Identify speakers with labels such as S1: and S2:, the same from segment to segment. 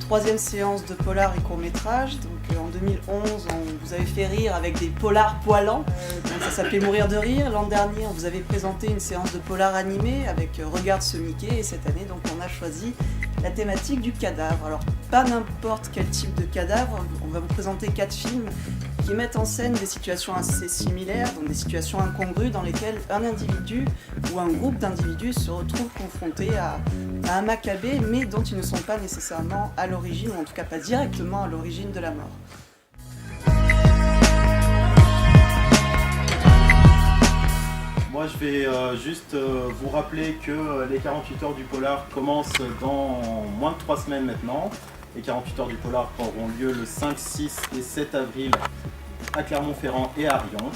S1: troisième séance de polar et court-métrage. Donc en 2011, on vous avait fait rire avec des polars poilants. Donc ça s'appelait Mourir de rire. L'an dernier, on vous avait présenté une séance de polar animé avec Regarde ce Mickey. Et cette année, donc, on a choisi la thématique du cadavre. Alors pas n'importe quel type de cadavre. On va vous présenter 4 films qui mettent en scène des situations assez similaires, donc des situations incongrues dans lesquelles un individu ou un groupe d'individus se retrouve confronté à un macabée, mais dont ils ne sont pas nécessairement à l'origine, ou en tout cas pas directement à l'origine de la mort.
S2: Moi je vais juste vous rappeler que les 48 heures du polar commencent dans moins de 3 semaines maintenant. Les 48 heures du polar auront lieu le 5, 6 et 7 avril à Clermont-Ferrand et à Riom,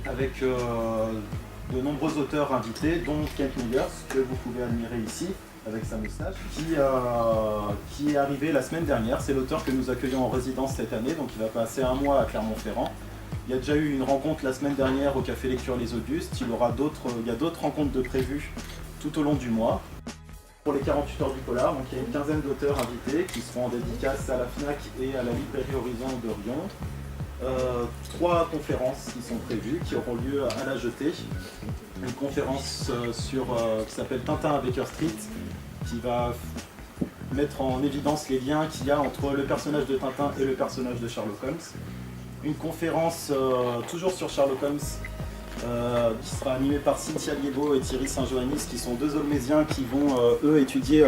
S2: avec de nombreux auteurs invités, dont Kent Millers, que vous pouvez admirer ici, avec sa moustache, qui est arrivé la semaine dernière. C'est l'auteur que nous accueillons en résidence cette année, donc il va passer un mois à Clermont-Ferrand. Il y a déjà eu une rencontre la semaine dernière au Café Lecture Les Augustes. Il y a d'autres rencontres de prévues tout au long du mois. Pour les 48 heures du polar, donc il y a une quinzaine d'auteurs invités qui seront en dédicace à la FNAC et à la librairie Horizon de Riom. 3 conférences qui sont prévues, qui auront lieu à la Jetée. Une conférence qui s'appelle Tintin à Baker Street, qui va mettre en évidence les liens qu'il y a entre le personnage de Tintin et le personnage de Sherlock Holmes. Une conférence toujours sur Sherlock Holmes, qui sera animée par Cynthia Liebo et Thierry Saint-Joannis, qui sont 2 Olmésiens qui vont, eux, étudier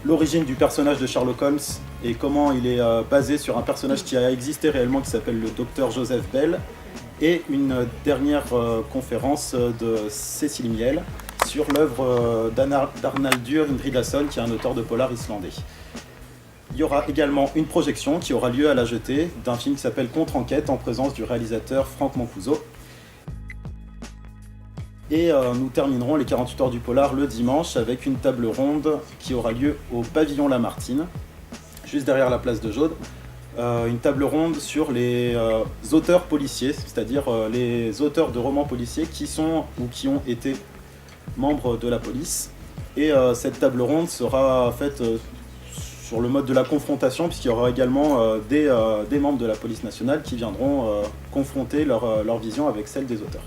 S2: l'origine du personnage de Sherlock Holmes et comment il est basé sur un personnage qui a existé réellement, qui s'appelle le docteur Joseph Bell. Et une dernière conférence de Cécile Miel sur l'œuvre d'Arnaldur Indridason, qui est un auteur de polar islandais. Il y aura également une projection qui aura lieu à la Jetée d'un film qui s'appelle Contre-enquête, en présence du réalisateur Franck Mancuso. Et nous terminerons les 48 heures du polar le dimanche avec une table ronde qui aura lieu au pavillon Lamartine, juste derrière la place de Jaude. Une table ronde sur les auteurs policiers, c'est-à-dire les auteurs de romans policiers qui sont ou qui ont été membres de la police. Et cette table ronde sera faite sur le mode de la confrontation, puisqu'il y aura également des membres de la police nationale qui viendront confronter leur vision avec celle des auteurs.